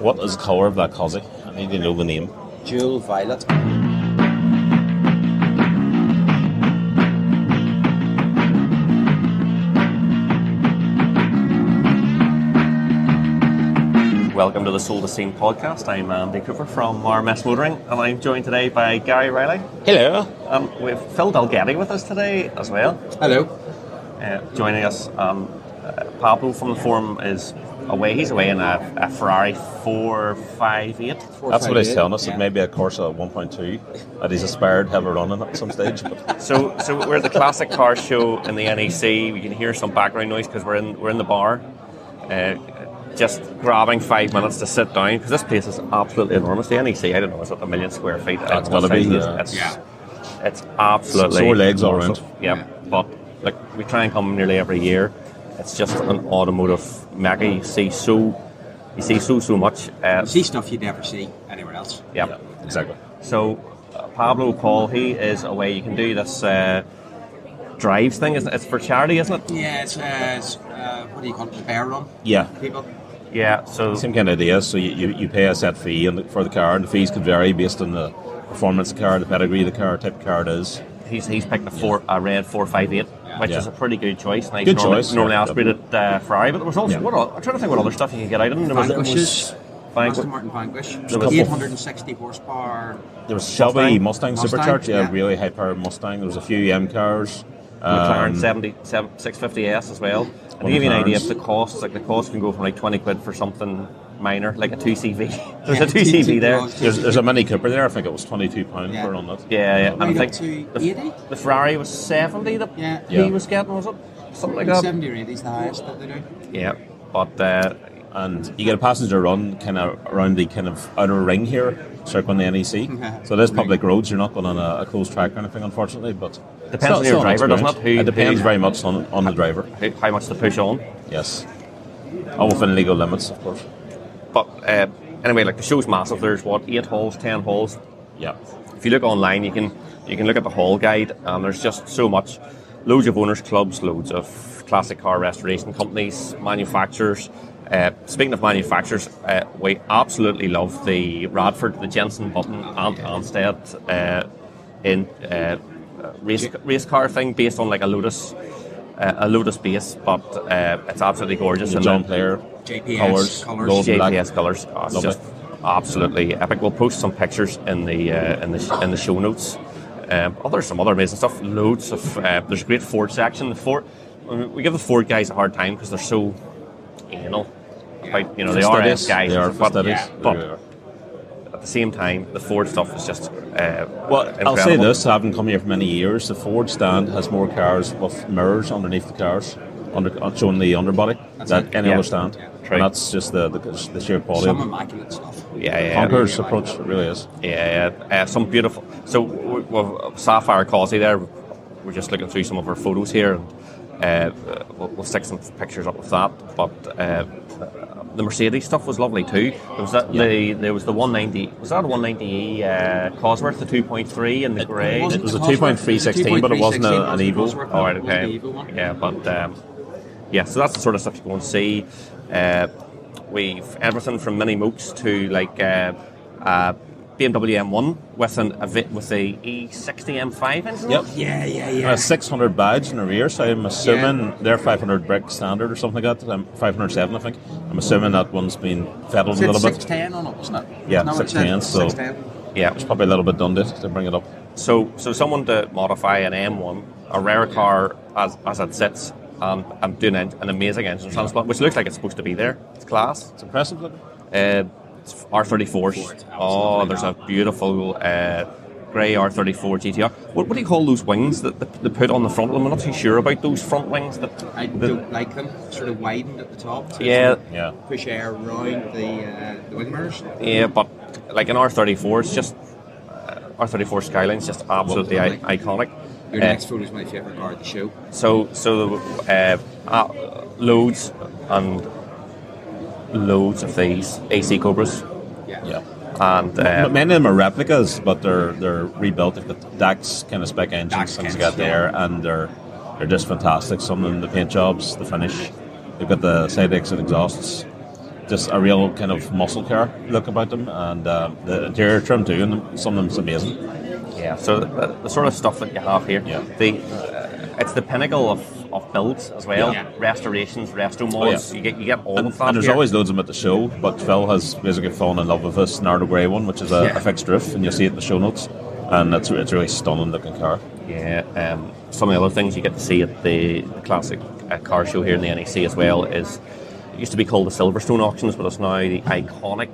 What is the colour of that Cosy? I need to know the name. Jewel Violet. Welcome to the Soul to Scene podcast. I'm Andy Cooper from RMS Motoring, and I'm joined today by Gary Riley. Hello. We have Phil Dalgetty with us today as well. Hello. Joining us, Pablo from the forum is away. He's away in a Ferrari 458. That's what he's telling us. It may be a Corsa 1.2 that he's aspired to have a run in at some stage. But. So we're at the Classic Car Show in the NEC. We can hear some background noise because we're in the bar. Just grabbing 5 minutes to sit down because this place is absolutely enormous. The NEC, I don't know, it's like 1 million square feet. It's got to be. It's absolutely sore legs all around. Yeah, but like we try and come nearly every year. It's just an automotive mecca. You see so much. You see stuff you'd never see anywhere else. Yeah, exactly. So Pablo Paul, he is away. You can do this drives thing. It's for charity, isn't it? Yeah, it's what do you call it? The bear run. Yeah. People. Yeah. So same kind of idea. So you pay a set fee for the car, and the fees could vary based on the performance of the car, the pedigree of the car, type of car it is. He's picked a red 458, which is a pretty good choice. Nice. Good choice. Normally aspirated Ferrari, but there was also I'm trying to think what other stuff you could get out of them. Aston Martin Vanquish. There was 860 horsepower. There was Shelby Mustang Supercharged, really high powered Mustang. There was a few M cars. McLaren 650S as well. And to give you an idea of the costs, the cost can go from like 20 quid for something minor, like a 2CV. There's a 2CV there. There's a Mini Cooper there. I think it was £22 per on that. Yeah. And I think the Ferrari was 70 that he was getting, was it? Something like that. 70 or 80 is the highest that they do. Yeah, but and you get a passenger run kind of around the kind of outer ring here, circling the NEC. So it is public roads. You're not going on a closed track or anything, unfortunately. But depends on your driver, doesn't it? It depends very much on the driver. How much to push on. Yes. All within legal limits, of course. But anyway, the show's massive. There's 8 halls, 10 halls. Yeah. If you look online, you can look at the hall guide, and there's just so much. Loads of owners' clubs, loads of classic car restoration companies, manufacturers. Speaking of manufacturers, we absolutely love the Radford, the Jensen Button, and Anstead in race car thing based on like a Lotus base, but it's absolutely gorgeous. The John Player JPS colours, JPS colours. It's just absolutely epic. We'll post some pictures in the show notes. There's some other amazing stuff. Loads of there's a great Ford section. We give the Ford guys a hard time because they're so anal about the RS guys. They are but at the same time, the Ford stuff is just incredible. I'll say this: having come here for many years, the Ford stand has more cars with mirrors underneath the cars, showing the underbody than any other stand. And that's just the sheer quality. Some immaculate stuff. Conqueror's approach, it really is. Some beautiful. So we've Sapphire Causey there. We're just looking through some of our photos here, and we'll stick some pictures up with that. But the Mercedes stuff was lovely too. There was the 190. Was that a 190e Cosworth, the 2.3 in the grey? It was a 2.316, but it wasn't an Evo. Oh, right, okay. Yeah, but so that's the sort of stuff you go and see. We've everything from mini mooks to like BMW M1 with a E60 M5 engine. Yep. Yeah. A 600 badge in the rear, so I'm assuming they're 500 brick standard or something like that. 507, I think. I'm assuming that one's been feathered a little bit. 610 on it, wasn't it? Yeah, 610. So 610. it's probably a little bit done to bring it up. So someone to modify an M1, a rare car as it sits. I'm doing an amazing engine transplant, which looks like it's supposed to be there. It's class. It's impressive looking. It's R34s. Oh, there's a beautiful grey R34 GTR. What do you call those wings that they put on the front of them? I'm not too sure about those front wings. I don't like them. Sort of widened at the top. To push air around the wing mirrors. Yeah, but like an R34, it's just R34 Skyline's just absolutely iconic. Your next photo is my favourite car at the show. So loads and loads of these AC Cobras. Yeah. And many of them are replicas, but they're rebuilt. They've got DAX kind of spec engines, things like that there, and they're just fantastic. Some of them, the paint jobs, the finish. They've got the side exit exhausts. just a real kind of muscle car look about them, and the interior trim too, and some of them's amazing. Yeah, so the sort of stuff that you have here, it's the pinnacle of builds as well. Yeah. Restorations, resto mods, you get all of that. And there's always loads of them at the show, but Phil has basically fallen in love with this Nardo Grey one, which is a fixed roof, and you'll see it in the show notes, and it's a really stunning looking car. Yeah, some of the other things you get to see at the Classic Car Show here in the NEC as well is, it used to be called the Silverstone auctions, but it's now the iconic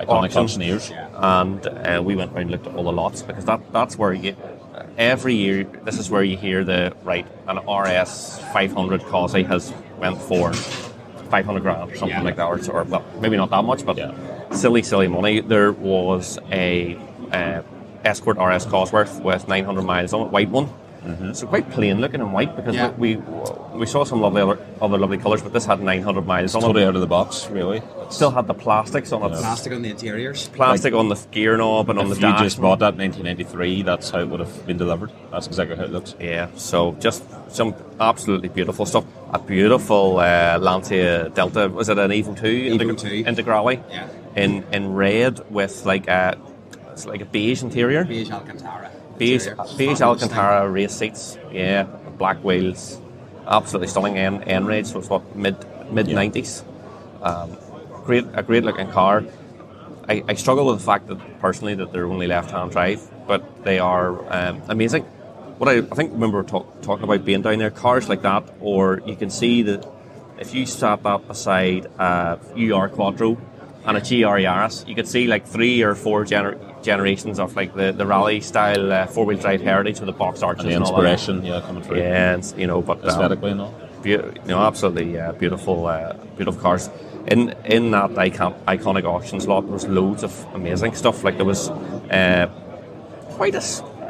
auctioneers. And we went around and looked at all the lots, because that's where you every year, this is where you hear an RS 500 Cosy has went for 500 grand or something like that, or well, maybe not that much, but silly money. There was a Escort RS Cosworth with 900 miles on it, white one. Mm-hmm. So quite plain looking and white, because we saw some other lovely colours, but this had 900 miles on it. Totally out of the box, really. Still had the plastics on it. Plastic on the interiors. Plastic on the gear knob and on the dash. If you just bought that in 1993, that's how it would have been delivered. That's exactly how it looks. Yeah, so just some absolutely beautiful stuff. A beautiful Lancia Delta. Was it an Evo 2? Evo 2. Integrale? Yeah. In red with it's like a beige interior. Beige Alcantara. Beige Alcantara race seats, black wheels, absolutely stunning end range. So it's what mid 90s. A great looking car. I struggle with the fact that personally that they're only left-hand drive, but they are amazing. What I think when we were talking about being down there, cars like that, or you can see that if you sat that beside a UR Quattro and a GR Yaris, you could see like 3 or 4 generations of like the rally style 4-wheel drive heritage with the box arches and the inspiration, coming through. Yeah, and, but aesthetically and all. Absolutely beautiful cars. In that iconic auctions lot, there was loads of amazing stuff. Like there was quite a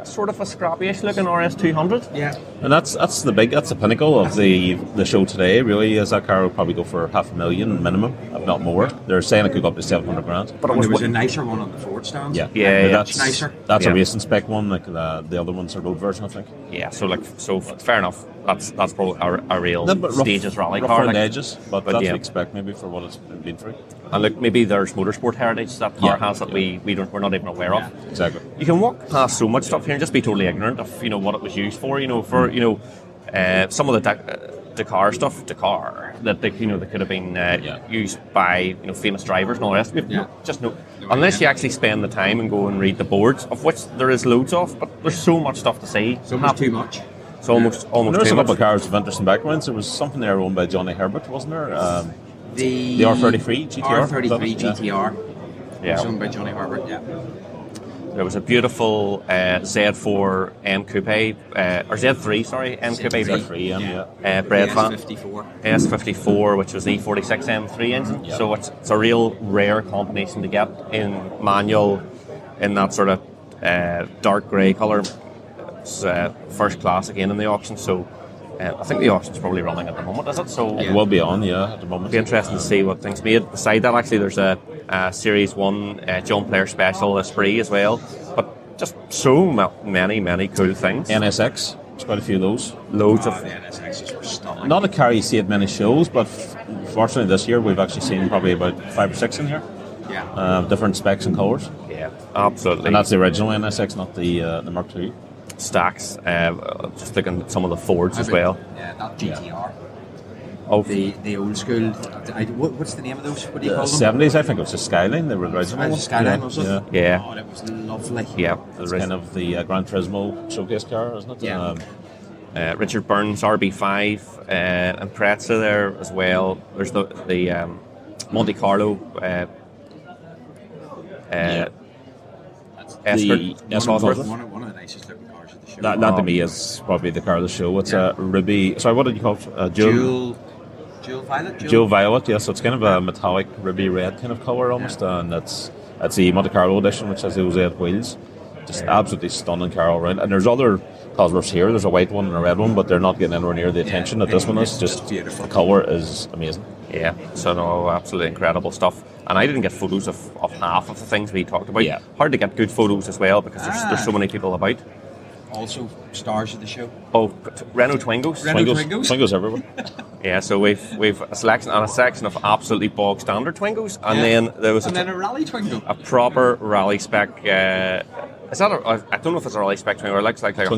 sort of a scrappy-ish looking RS200. Yeah, and that's the pinnacle of the show today. Really, as that car will probably go for $500,000 minimum, if not more. They're saying it could go up to 700 grand. But there was a nicer one on the Ford stand. That's nicer. That's a racing spec one. Like the other one's a road version, I think. Yeah, so fair enough. That's probably a real stages rally car. Rougher edges, but that's what you expect maybe for what it's been through. And look, maybe there's motorsport heritage that car has that we're not even aware of. Exactly. You can walk past so much stuff here and just be totally ignorant of what it was used for. Some of the Dakar stuff, that they could have been used by famous drivers and all the rest. Unless you actually spend the time and go and read the boards, of which there is loads of, but there's so much stuff to see. So much too much. It's almost there's too a couple much. of cars with interesting backgrounds. There was something there owned by Johnny Herbert, wasn't there? The R33 GTR. R33 GTR. Yeah. Owned by Johnny Herbert. Yeah. There was a beautiful Z4 M Coupe, or Z3, sorry, M Coupe. Z3, bred S54. S54, which was the E46 M3 engine. Yep. So it's a real rare combination to get in manual, in that sort of dark grey colour. It's first class again in the auction. So I think the auction's probably running at the moment, is it? So it will be on, at the moment. It'll be interesting to see what things made. Beside that, actually, there's a Series 1 John Player Special Esprit as well. But just so many cool things. NSX, there's quite a few of those. Loads of... The NSXs were stunning. Not a car you see at many shows, but fortunately this year we've actually seen probably about 5 or 6 in here. Yeah. Different specs and colours. Yeah, absolutely. And that's the original NSX, not the Mark II. Stacks, just looking at some of the Fords as well. Yeah, that GTR. Oh, the old school. What's the name of those? What do you call them? 70s, I think it was the Skyline. They were original. The Skyline, was it? Yeah. Oh, it was lovely. Yeah, it's kind of the Gran Turismo showcase car, isn't it? Yeah. Richard Burns RB5 and Prezza there as well. There's the Monte Carlo. Cosworth. One of the nicest looking cars at the show. That to me is probably the car of the show. It's a ruby. Sorry, what did you call it? Jewel violet. Jewel violet. Yeah, so it's kind of a metallic ruby red kind of color almost, and that's the Monte Carlo edition, which has those 8 wheels. Just absolutely stunning car all around. And there's other Cosworths here. There's a white one and a red one, but they're not getting anywhere near the attention that this one is. Just beautiful. The color is amazing. Yeah, so no, absolutely incredible stuff. And I didn't get photos of half of the things we talked about. Yeah. Hard to get good photos as well because there's so many people about. Also, stars of the show. Oh, Renault Twingos. Twingos everywhere. Yeah, so we've a section of absolutely bog standard Twingos, and then there was then a rally Twingo, a proper rally spec. Is that I don't know if it's a rally spec Twingo. It looks like a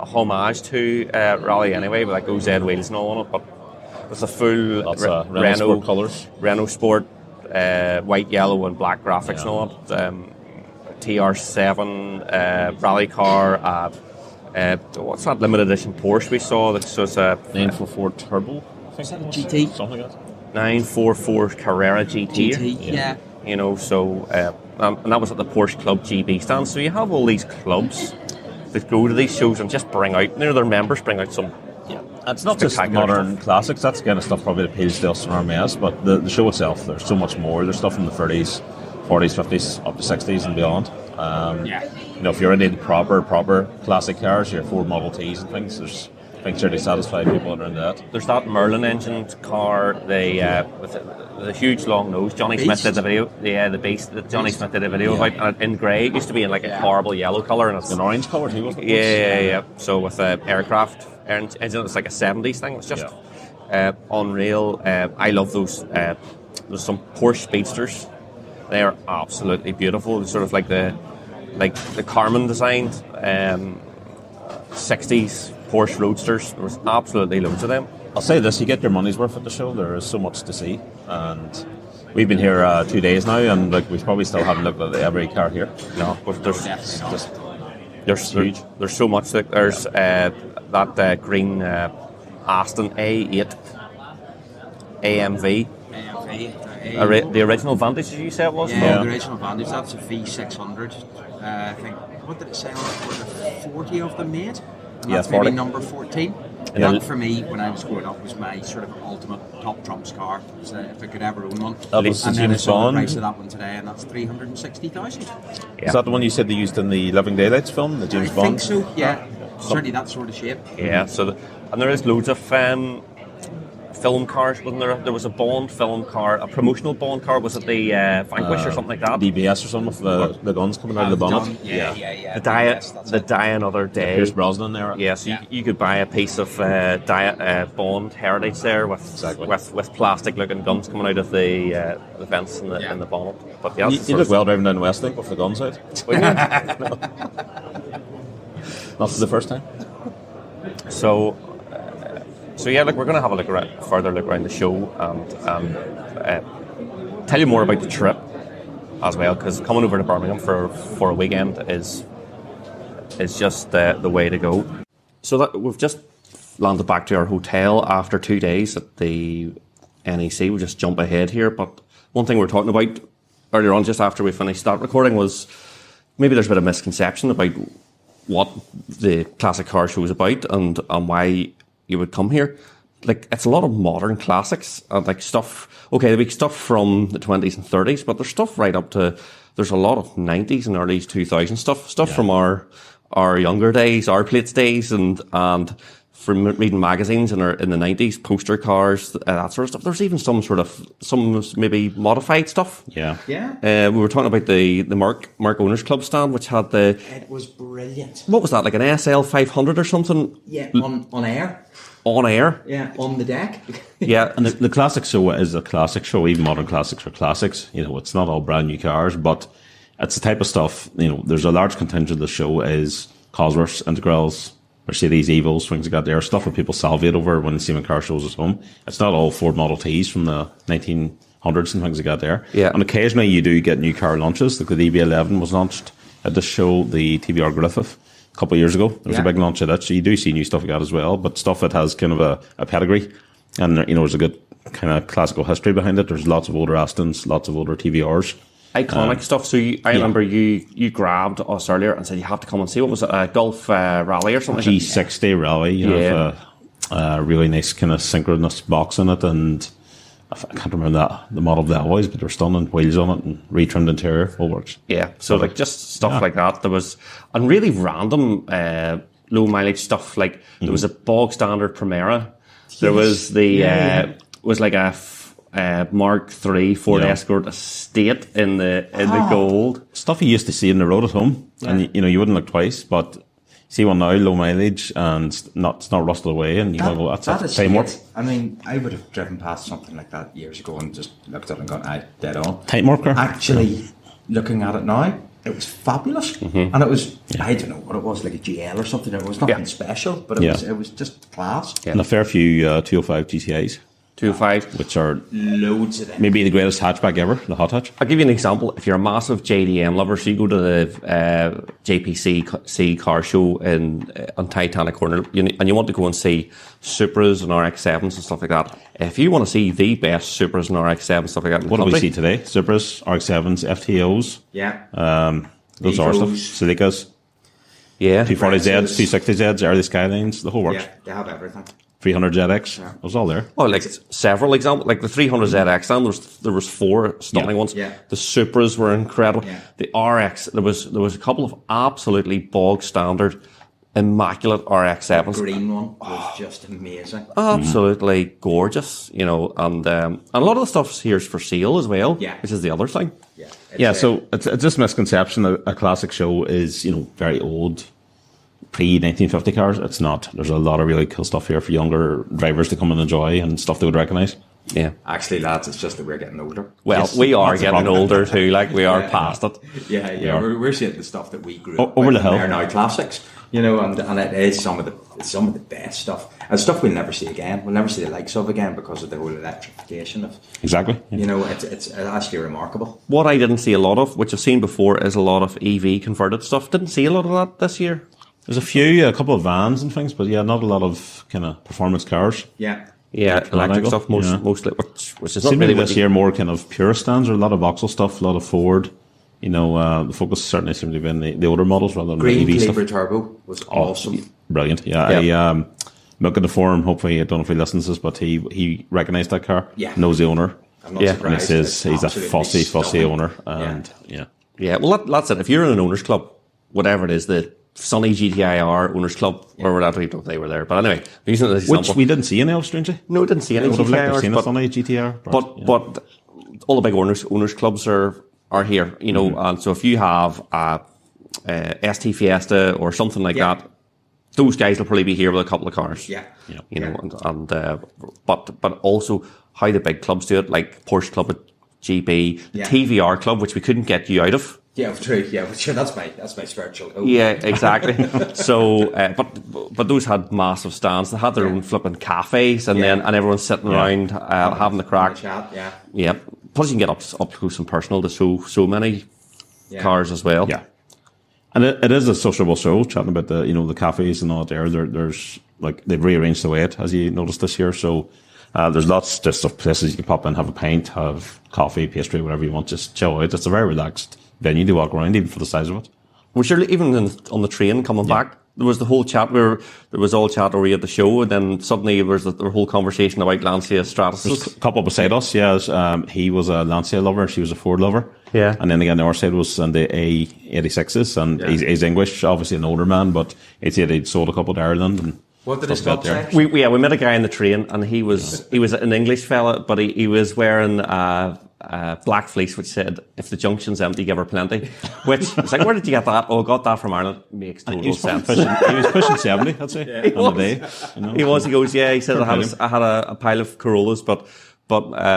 homage to rally anyway, with like OZ wheels and all on it, but with a full Renault Sport colours. Renault Sport, white, yellow, and black graphics and all that. TR7 rally car. What's that limited edition Porsche we saw? That's just a 944 Turbo. I think GT, something like that. 944 Carrera GT. Yeah. You know, so and that was at the Porsche Club GB stand. So you have all these clubs that go to these shows and just bring out, their members bring out some. Yeah, it's not just modern classics. That's kind of stuff probably that appeals to us in RMS. But the show itself, there's so much more. There's stuff from the 30s, 40s, 50s, up to 60s and beyond. You know, if you're into the proper classic cars, your Ford Model Ts and things, there's things really satisfy people that are into that. There's that Merlin engined car, with the huge long nose. Johnny Smith did the video. Yeah, the Beast that Johnny Smith did a video about in grey. It used to be in like a horrible yellow colour, and it's an orange colour too, wasn't it? Yeah. So with aircraft engine, it's like a 70s thing. It's just unreal. I love those. There's some Porsche Speedsters. They are absolutely beautiful. It's sort of like the Carmen designed 60s Porsche Roadsters. There was absolutely loads of them. I'll say this, you get your money's worth at the show. There is so much to see, and we've been here 2 days now, and we probably still haven't looked at every car here. No, but there's huge. There's so much. There's that green Aston A8 AMV. The original Vantage, did you say it was? Yeah, the original Vantage. That's a V600. I think, what did it say on it? 40 of them made? And that's 40. Maybe number 14. And that, for me, when I was growing up, was my sort of ultimate top trumps car. So if I could ever own one. That was and the then I James saw Bond. the price of that one today, and that's 360,000. Is that the one you said they used in the Living Daylights film, the James Bond? I think so, yeah. Certainly that sort of shape. Yeah, and there is loads of film cars, wasn't there? There was a Bond film car, a promotional Bond car. Was it the Vanquish or something like that? DBS or something with the guns coming out of the bonnet. Yeah. The Die Another Day. Pierce Brosnan there. Yeah, so you could buy a piece of Bond heritage there with plastic looking guns coming out of the vents in the bonnet. But yeah, you look well driving down Westlink with the guns out. Not for the first time. So yeah, look, we're going to have a further look around the show and tell you more about the trip as well, because coming over to Birmingham for a weekend is just the way to go. So that we've just landed back to our hotel after 2 days at the NEC. We'll just jump ahead here, but one thing we were talking about earlier on, just after we finished that recording, was maybe there's a bit of misconception about what the Classic Car Show is about and why you would come here. Like, it's a lot of modern classics and like stuff. Okay, there'll be stuff from the 20s and 30s, but there's stuff right up to, there's a lot of 90s and early 2000s stuff from our younger days, our plates days, and from reading magazines in the 90s, poster cars, that sort of stuff. There's even some maybe modified stuff. Yeah. We were talking about the Mark Owners Club stand, which had It was brilliant. What was that, like an SL 500 or something? Yeah, on air. On air? Yeah, on the deck. Yeah. And the classic show is a classic show. Even modern classics are classics. You know, it's not all brand new cars, but it's the type of stuff, you know, there's a large contingent of the show is Cosworths, Integrals, Mercedes Evos, things like that. There stuff that people salivate over when they see them in car shows at home. It's not all Ford Model Ts from the 1900s and things like that there. Yeah. And occasionally you do get new car launches. Like the DB11 was launched at this show, the TBR Griffith, a couple of years ago. There was a big launch of that. So you do see new stuff like that as well, but stuff that has kind of a pedigree. And, you know, there's a good kind of classical history behind it. There's lots of older Astons, lots of older TBRs. Iconic stuff. So I remember you grabbed us earlier and said you have to come and see. What was it? A Gulf Rally or something? G60 Rally. You know, a really nice kind of synchronous box in it, and I can't remember the model of that was, but they're stunning wheels on it and retrimmed interior. All works. Yeah. So like just stuff like that. There was and really random low mileage stuff. Like there was a bog standard Primera. There was was like a Mark III Ford Escort Estate in the gold stuff you used to see in the road at home, and you know you wouldn't look twice. But see one now, low mileage, and it's not rusted away, and you go, well, that's framework. I mean, I would have driven past something like that years ago and just looked at it and gone, dead on. Tight marker. Actually, looking at it now, it was fabulous, and it was, I don't know what it was, like a GL or something. It was nothing special, but it was just class. Yeah. And a fair few 205 GTIs. 205, which are loads of them. Maybe the greatest hatchback ever, the hot hatch. I'll give you an example. If you're a massive JDM lover, so you go to the JPC Car Show on Titanic Corner, and you want to go and see Supras and RX-7s and stuff like that. If you want to see the best Supras and RX-7s and stuff like that, what do we see today? Supras, RX-7s, FTOs. Yeah. Those are stuff. Civics. Yeah. 240Zs, 260Zs, early Skylines, the whole works. Yeah, they have everything. 300ZX, it was all there. Oh, like several examples, like the 300ZX, and there was 4 stunning ones. Yeah. The Supras were incredible. Yeah. The RX, there was a couple of absolutely bog standard, immaculate RX-7s. The green one was just amazing. Absolutely gorgeous, and a lot of the stuff's here's for sale as well. Yeah. Which is the other thing. Yeah. So it's just misconception that a classic show is very old. Pre-1950 cars, it's not. There's a lot of really cool stuff here for younger drivers to come and enjoy and stuff they would recognise. Yeah. Actually, lads, it's just that we're getting older. Well, yes, we are getting older too, like we are past it. Yeah. We're seeing the stuff that we grew up over with. The hill. They're now classics, and it is some of the best stuff. And stuff we'll never see again. We'll never see the likes of again because of the whole electrification of. Exactly. It's actually remarkable. What I didn't see a lot of, which I've seen before, is a lot of EV converted stuff. Didn't see a lot of that this year. There's a couple of vans and things, but not a lot of kind of performance cars. Yeah, electric stuff mostly, which is not really really this year more kind of pure stands, or a lot of Vauxhall stuff, a lot of Ford. The focus certainly seemed to be in the older models rather than Green the EV stuff. Calibra Turbo was awesome. Brilliant. Yeah. I look at the forum. Hopefully, I don't know if he listens to this, but he recognised that car. Yeah, knows the owner. I'm not surprised. And he says he's a fussy owner, and Well, that's it. If you're in an owners club, whatever it is, the Sunny GTIR Owners Club, or whatever, I don't know if they were there. But anyway, using it as an example. Which we didn't see any of, strangely. No, we didn't see any GTIRs. Would have liked to have seen but, a Sunny GTR. But all the big owners clubs are here, and so if you have a ST Fiesta or something like that, those guys will probably be here with a couple of cars. But also how the big clubs do it, like Porsche Club at GB, the TVR Club, which we couldn't get you out of. Yeah, true. Yeah, sure. That's my spiritual home. Yeah, exactly. So, but those had massive stands. They had their own flipping cafes, and everyone's sitting around having the crack. Chat, yeah. Plus, you can get up close and personal to so many cars as well. Yeah, and it is a sociable show. Chatting about the cafes and all that. There's like they've rearranged the way it, as you noticed this year. So. There's lots just of places you can pop in, have a pint, have coffee, pastry, whatever you want, just chill out. It's a very relaxed venue to walk around, even for the size of it. Well, surely even on the train coming back, there was the whole chat where there was all chat already at the show, and then suddenly there was the whole conversation about Lancia Stratus. There's a couple beside us, he was a Lancia lover, and she was a Ford lover. Yeah. And then again, the other side was on the A86s, and he's English, obviously an older man, but he said he'd sold a couple to Ireland. And what did his club say? We met a guy in the train, and he was an English fella, but he was wearing black fleece, which said, "If the junction's empty, give her plenty." Which it's like, where did you get that? Oh, I got that from Ireland. Makes total sense. He was pushing 70, I'd say, on the day. He was. He goes, yeah. He said, I had a pile of Corollas, but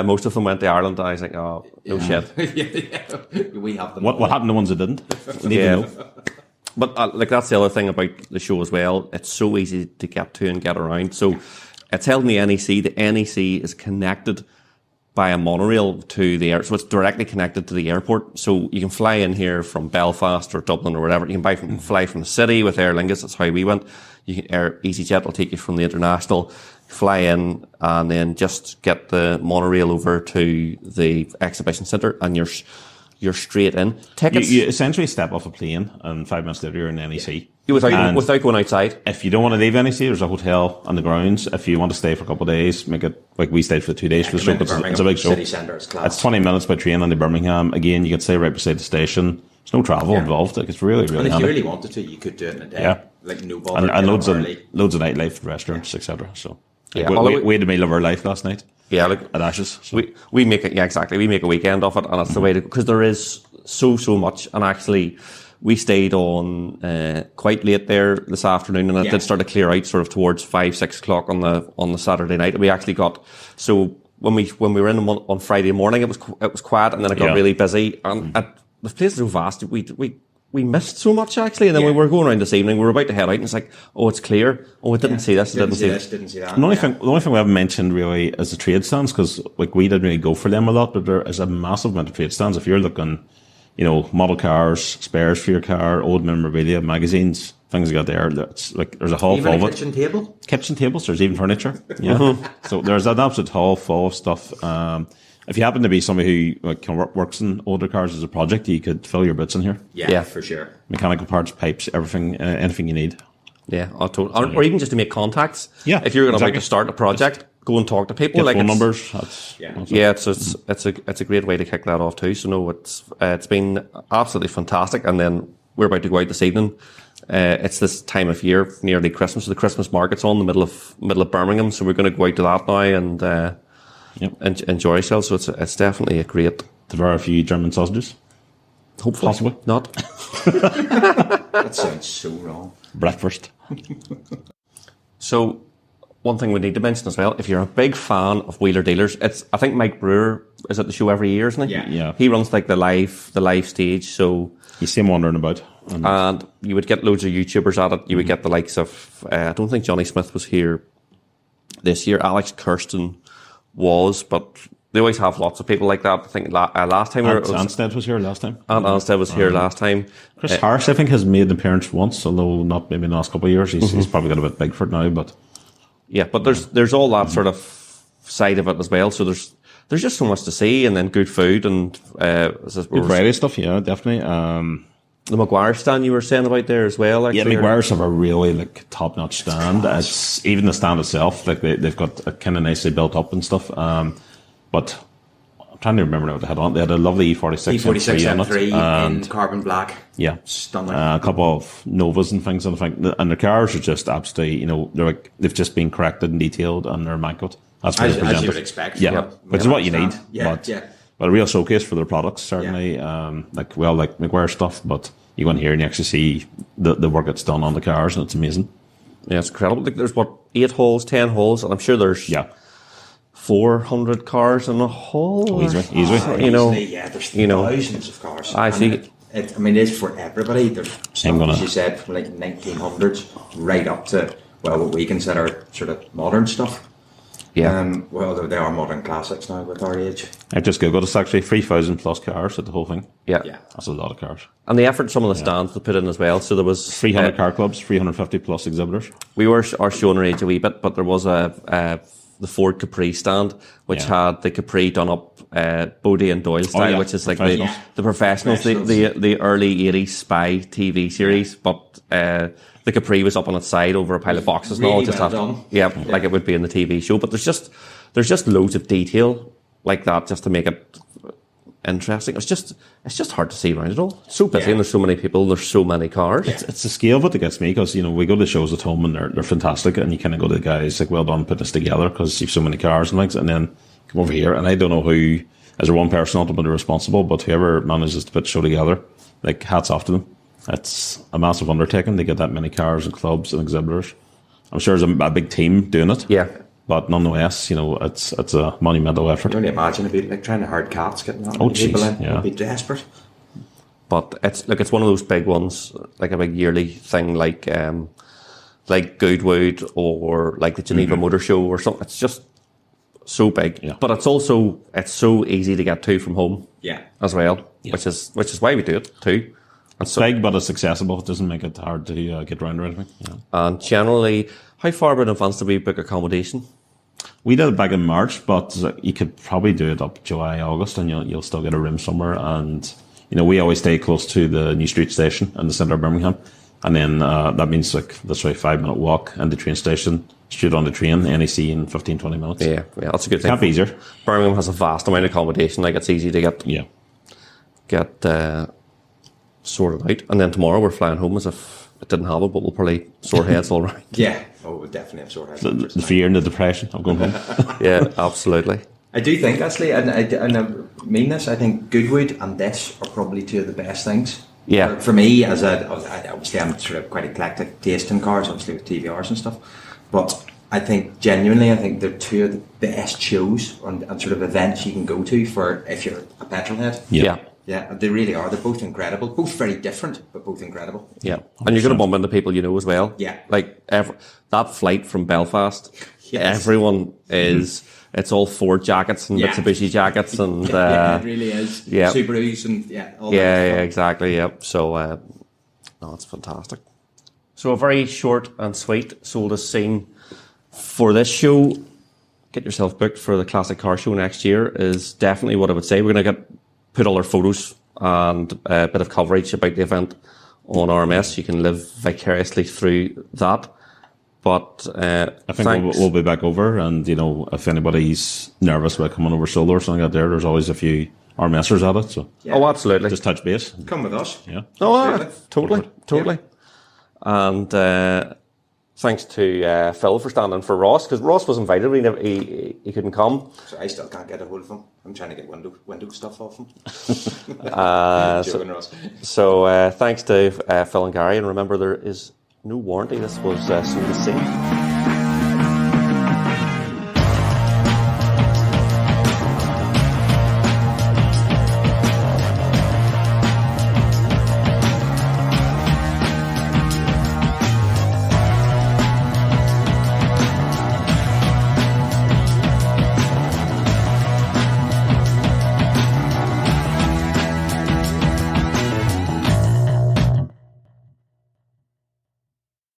most of them went to Ireland. And I was like, oh, no shit. We have them. What happened to the ones that didn't? We need to know. But that's the other thing about the show as well. It's so easy to get to and get around. So it's held in the NEC. The NEC is connected by a monorail to the air, so it's directly connected to the airport. So you can fly in here from Belfast or Dublin or whatever. You can fly from the city with Aer Lingus. That's how we went. EasyJet will take you from the international, fly in, and then just get the monorail over to the exhibition centre, and you're straight in. Tickets. You essentially step off a plane, and 5 minutes later you're in NEC. Without going outside. If you don't want to leave NEC, there's a hotel on the grounds. If you want to stay for a couple of days, make it like we stayed for 2 days for the show. It's a big show. City centre is class. It's 20 minutes by train on the Birmingham. Again, you can stay right beside the station. There's no travel involved. Like, it's really, really And if handy. you really wanted to, you could do it in a day. Yeah. Like no bother. And loads of nightlife, restaurants, etc. So we had a meal of our life last night. Yeah, like at Ashes. So. We make it exactly. We make a weekend of it, and that's the way to, because there is so much. And actually, we stayed on quite late there this afternoon, and it did start to clear out sort of towards 5-6 o'clock on the Saturday night. We actually got when we were in on Friday morning, it was quiet, and then it got really busy. And the place is so vast. We missed so much actually, and then we were going around this evening. We were about to head out, and it's like, oh, it's clear. Oh, I didn't see this. Didn't see that. The only thing we haven't mentioned really is the trade stands, because like we didn't really go for them a lot, but there is a massive amount of trade stands. If you're looking, model cars, spares for your car, old memorabilia, magazines, things like that. That's like there's a hall full of it. Kitchen tables. There's even furniture. Yeah. So there's an absolute hall full of stuff. If you happen to be somebody who works in older cars as a project, you could fill your bits in here. Yeah, for sure. Mechanical parts, pipes, everything, anything you need. Yeah, or even just to make contacts. Yeah, if you're going to start a project, go and talk to people. Get phone numbers. It's a great way to kick that off too. So no, it's been absolutely fantastic. And then we're about to go out this evening. It's this time of year, nearly Christmas. So the Christmas market's on the middle of Birmingham. So we're going to go out to that now and. Enjoy ourselves, so it's definitely a great. Devour a few German sausages. Hopefully, possibly not. That sounds so wrong. Breakfast. So, one thing we need to mention as well: if you're a big fan of wheeler dealers, I think Mike Brewer is at the show every year, isn't he? Yeah. He runs like the live stage, so you see him wandering about, and you would get loads of YouTubers at it. You would get the likes of I don't think Johnny Smith was here this year. Alex Kirsten was, but they always have lots of people like that. I think last time Anstead was here last time. And Anstead was here last time. Chris Harris, I think, has made an appearance once, although not maybe in the last couple of years. He's probably got a bit big for it now, but but there's all that sort of side of it as well. So there's just so much to see, and then good food and good variety of stuff. Yeah, definitely. The Maguire stand you were saying about there as well. Actually, Maguire's have a really top-notch stand. It's even the stand itself, like they've got a kind of nicely built up and stuff. But I'm trying to remember what they had on. They had a lovely E46 M3 in carbon black. Yeah, stunning. A couple of Novas and things, and their cars are just absolutely, they've just been corrected and detailed, and they're immaculate. That's what as you would expect. Yeah, which is what you need. But a real showcase for their products, certainly. Like Maguire stuff, but you go in here and you actually see the work that's done on the cars, and it's amazing. Yeah, it's incredible. Like, there's 8 holes, 10 holes, and I'm sure there's 400 cars in a hole. Easily. There's thousands of cars. I see. It's for everybody. There's stuff, as you said, from like 1900s right up to what we consider sort of modern stuff. Yeah. They are modern classics now with our age. I just googled, it's actually 3,000 plus cars at the whole thing. Yeah. That's a lot of cars. And the effort some of the stands to put in as well. So there was 300 car clubs, 350 plus exhibitors. We are showing our age a wee bit, but there was the Ford Capri stand, which had the Capri done up Bodie and Doyle style, which is like the professionals, the early 80s spy TV series, but the Capri was up on its side over a pile of boxes and all. Like it would be in the TV show. But there's just loads of detail like that just to make it interesting. It's just hard to see around it all. It's so busy and there's so many people, there's so many cars. It's the scale of it that gets me, because we go to shows at home and they're fantastic, and you kind of go to the guys like, well done putting this together, because you've so many cars and things, and then come over here and I don't know who, is there one person ultimately responsible, but whoever manages to put the show together, like, hats off to them. It's a massive undertaking to get that many cars and clubs and exhibitors. I'm sure there's a big team doing it. Yeah. But nonetheless, it's a monumental effort. I can only imagine it'd be like trying to hard cats getting that many people in. It'd be desperate. But it's one of those big ones, like a big yearly thing, like Goodwood or like the Geneva Motor Show or something. It's just so big. Yeah. But it's so easy to get to from home. Yeah. As well, which is why we do it too. It's big, but it's accessible. It doesn't make it hard to get around or anything. Yeah. And generally, how far in advance do we book accommodation? We did it back in March, but you could probably do it up July, August, and you'll still get a room somewhere. And we always stay close to the New Street station in the centre of Birmingham, and then that means like this way 5-minute walk and the train station, straight on the train, NEC in 15-20 minutes. Yeah, that's a good thing. Can't be easier. Birmingham has a vast amount of accommodation. Like, it's easy to get sorted out. And then tomorrow we're flying home as if it didn't have it, but we'll probably sore heads all right. Yeah. Oh, we'll definitely have sore heads. The fear and the depression of going home. Yeah, absolutely. I do think, actually, and I mean this, I think Goodwood and this are probably two of the best things Yeah. For me, obviously I'm sort of quite eclectic taste in cars, obviously with TVRs and stuff, but I think they're two of the best shows and sort of events you can go to for if you're a petrolhead. Yeah. Yeah, they really are. They're both incredible. Both very different, but both incredible. Yeah. And you're going to bump into people you know as well. Yeah. Like that flight from Belfast, yes. Everyone is, it's all Ford jackets and Mitsubishi jackets and... yeah, it really is. Yeah. Subarus and all that. Yeah, exactly, yep. So, no, it's fantastic. So a very short and sweet sold us scene for this show. Get yourself booked for the Classic Car Show next year is definitely what I would say. We're going to put all our photos and a bit of coverage about the event on RMS. You can live vicariously through that. But I think we'll be back over, and if anybody's nervous about coming over solo or something out there's always a few RMSers at it. So Oh, absolutely. Just touch base. Come with us. Yeah. Oh, totally. And thanks to Phil for standing for Ross, because Ross was invited. He couldn't come. So I still can't get a hold of him. I'm trying to get window stuff off him. So thanks to Phil and Gary, and remember there is no warranty. This was sold as seen.